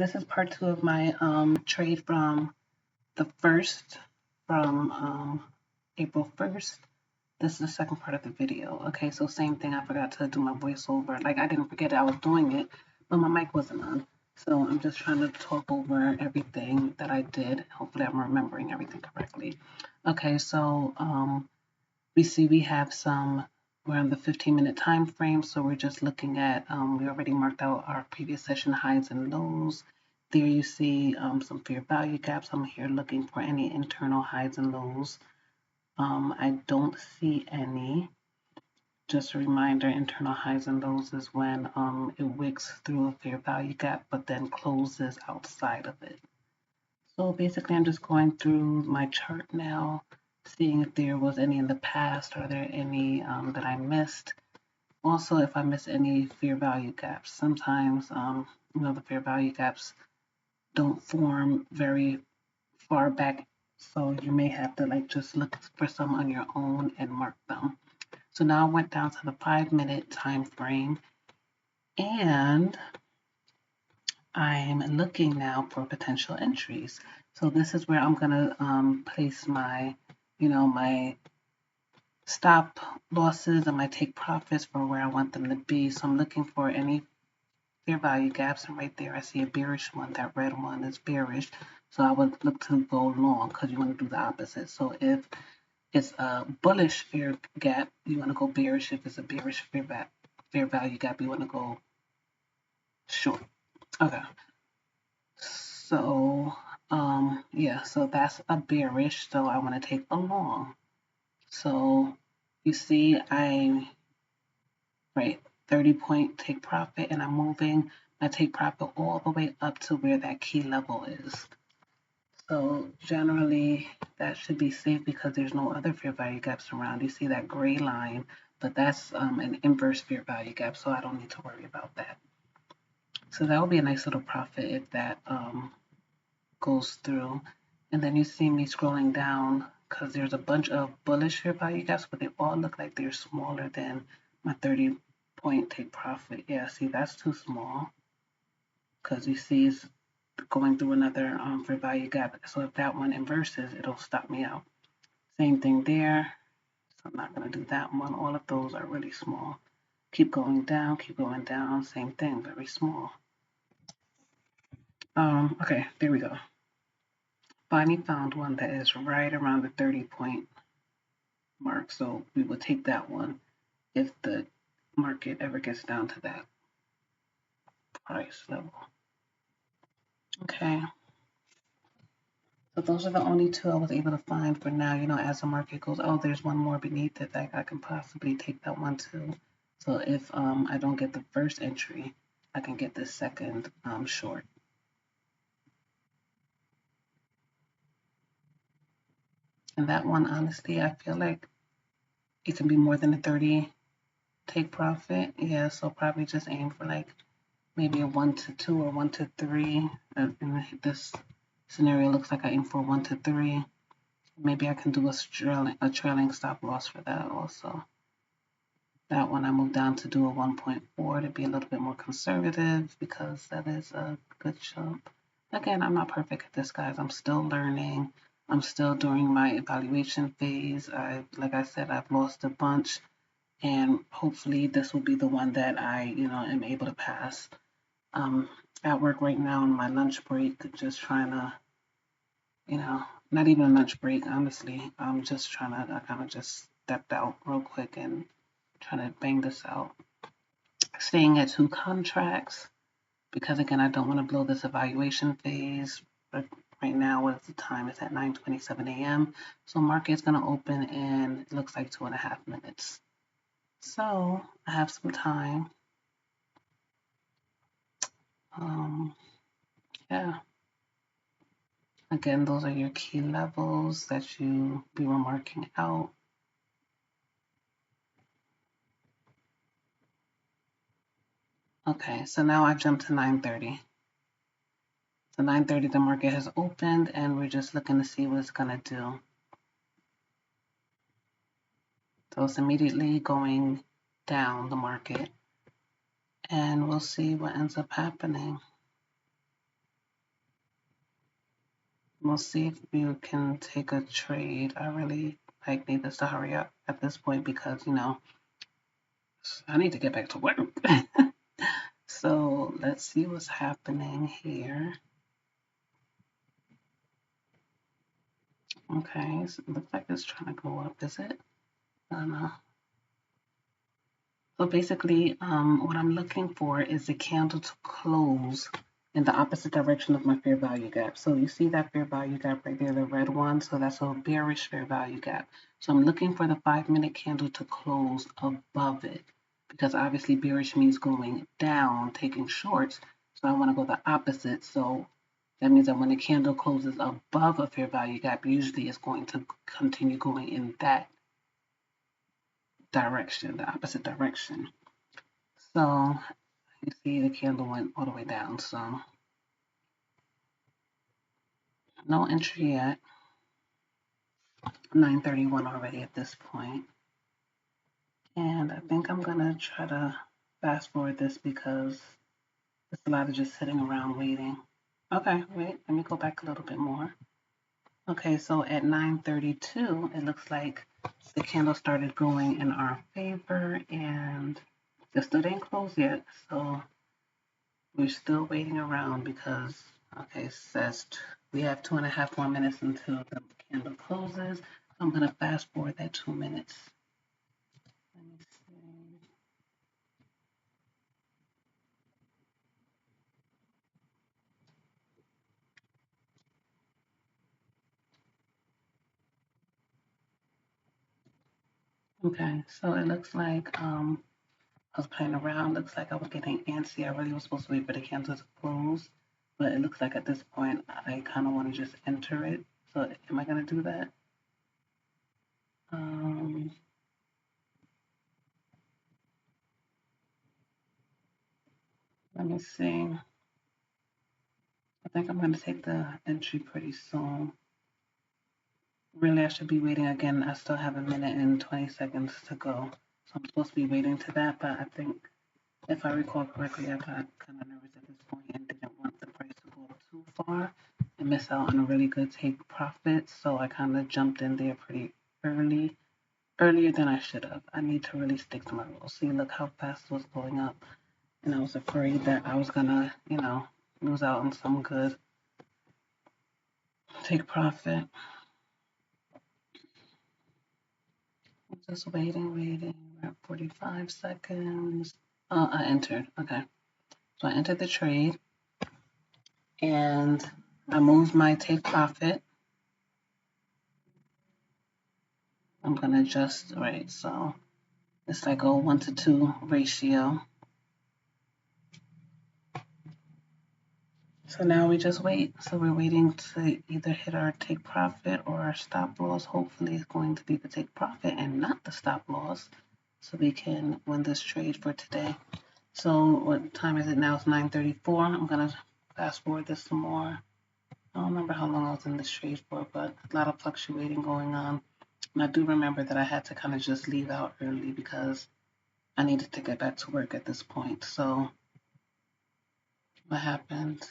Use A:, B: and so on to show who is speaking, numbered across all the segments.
A: This is part two of my trade from the first, from April 1st. This is the second part of the video. Okay, so same thing, I forgot to do my voiceover. Like, I didn't forget I was doing it, but my mic wasn't on. So I'm just trying to talk over everything that I did. Hopefully I'm remembering everything correctly. Okay, so we see we have we're on the 15-minute time frame, so we're just looking at, we already marked out our previous session highs and lows. There you see some fair value gaps. I'm here looking for any internal highs and lows. I don't see any. Just a reminder, internal highs and lows is when it wicks through a fair value gap, but then closes outside of it. So basically, I'm just going through my chart now, seeing if there was any in the past. Are there any that I missed? Also, if I miss any fair value gaps. Sometimes, the fair value gaps don't form very far back, so you may have to just look for some on your own and mark them. So now I went down to the 5-minute time frame, and I'm looking now for potential entries. So this is where I'm gonna place my, my stop losses and my take profits for where I want them to be. So I'm looking for any fair value gaps, and right there I see a bearish one. That red one is bearish, so I would look to go long because you want to do the opposite. So if it's a bullish fair gap, you want to go bearish. If it's a bearish fair value gap, you want to go short. Okay. So yeah, so that's a bearish, so I want to take a long. So you see right, 30-point take profit, and I'm moving my take profit all the way up to where that key level is. So generally that should be safe because there's no other fair value gaps around. You see that gray line, but that's an inverse fair value gap, so I don't need to worry about that. So that would be a nice little profit if that goes through. And then you see me scrolling down because there's a bunch of bullish fair value gaps, but they all look like they're smaller than my 30-point take profit. Yeah, see, that's too small because you see it's going through another fair value gap. So if that one inverses, it'll stop me out. Same thing there. So I'm not going to do that one. All of those are really small. Keep going down, same thing, very small. Okay, there we go. Finally found one that is right around the 30-point mark. So we will take that one if the market ever gets down to that price level. Okay. So those are the only two I was able to find for now. As the market goes, oh, there's one more beneath it that I can possibly take that one too. So if I don't get the first entry, I can get the second short. And that one, honestly, I feel like it can be more than a 30 take profit. Yeah, so probably just aim for maybe a 1 to 2 or 1 to 3. In this scenario, looks like I aim for 1 to 3. Maybe I can do a trailing stop loss for that also. That one I moved down to do a 1.4 to be a little bit more conservative because that is a good jump. Again, I'm not perfect at this, guys. I'm still learning. I'm still during my evaluation phase. Like I said, I've lost a bunch, and hopefully this will be the one that I, am able to pass. At work right now on my lunch break, just trying to, not even a lunch break, honestly. I'm just trying to, I kind of just stepped out real quick and trying to bang this out. Staying at 2 contracts because, again, I don't want to blow this evaluation phase. But right now, what is the time? It's at 9:27 a.m. So market's going to open in, it looks like 2.5 minutes. So I have some time. Yeah. Again, those are your key levels that we were marking out. Okay, so now I jump to 9:30. So 9:30, the market has opened, and we're just looking to see what it's going to do. So it's immediately going down the market, and we'll see what ends up happening. We'll see if we can take a trade. I really need this to hurry up at this point because, I need to get back to work. So let's see what's happening here. Okay, so it looks like it's trying to go up, is it? I don't know. So basically, what I'm looking for is the candle to close in the opposite direction of my fair value gap. So you see that fair value gap right there, the red one. So that's a bearish fair value gap. So I'm looking for the 5-minute candle to close above it because obviously bearish means going down, taking shorts. So I want to go the opposite. So that means that when the candle closes above a fair value gap, usually it's going to continue going in that direction, the opposite direction. So you see the candle went all the way down, so no entry yet. 9:31 already at this point. And I think I'm gonna try to fast forward this because it's a lot of just sitting around waiting. Okay, wait, let me go back a little bit more. Okay, so at 9:32, it looks like the candle started going in our favor and it still didn't close yet. So we're still waiting around because, okay, it says we have 2.5 more minutes until the candle closes. I'm going to fast forward that 2 minutes. Let me see. Okay, so it looks like I was playing around. Looks like I was getting antsy. I really was supposed to wait for the candle to close, but it looks like at this point I kind of want to just enter it. So am I going to do that? Let me see. I think I'm going to take the entry pretty soon. Really, I should be waiting again. I still have a minute and 20 seconds to go. So I'm supposed to be waiting to that, but I think if I recall correctly, I got kind of nervous at this point and didn't want the price to go up too far and miss out on a really good take profit. So I kind of jumped in there pretty early, earlier than I should have. I need to really stick to my rules. See, look how fast it was going up. And I was afraid that I was gonna, lose out on some good take profit. I'm just waiting. We're at 45 seconds. I entered. Okay. So I entered the trade and I moved my take profit. I'm going to adjust, right? So it's like a 1-to-2 ratio. So now we just wait. So we're waiting to either hit our take profit or our stop loss. Hopefully it's going to be the take profit and not the stop loss so we can win this trade for today. So what time is it now? It's 9:34. I'm going to fast forward this some more. I don't remember how long I was in this trade for, but a lot of fluctuating going on. And I do remember that I had to kind of just leave out early because I needed to get back to work at this point. So what happened?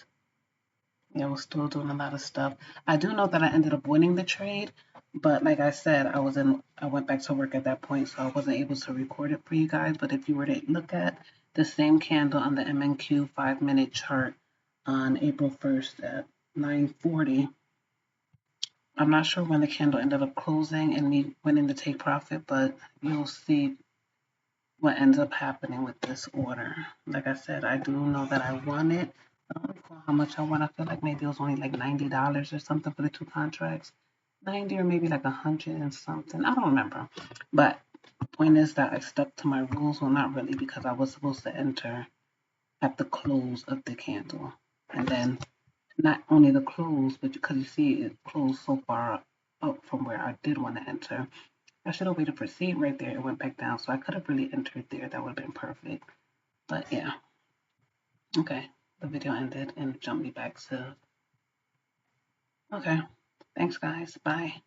A: Yeah, I was still doing a lot of stuff. I do know that I ended up winning the trade, but like I said, I went back to work at that point, so I wasn't able to record it for you guys. But if you were to look at the same candle on the MNQ 5-minute chart on April 1st at 9:40, I'm not sure when the candle ended up closing and me winning the take profit, but you'll see what ends up happening with this order. Like I said, I do know that I won it. I don't recall how much I won. I feel like maybe it was only like $90 or something for the 2 contracts. 90 or maybe like 100 and something. I don't remember. But the point is that I stuck to my rules. Well, not really, because I was supposed to enter at the close of the candle. And then not only the close, but because you see it closed so far up from where I did want to enter. I should have waited for C right there. It went back down, so I could have really entered there. That would have been perfect. But yeah. Okay. The video ended and jumped me back to. Okay. Thanks, guys. Bye.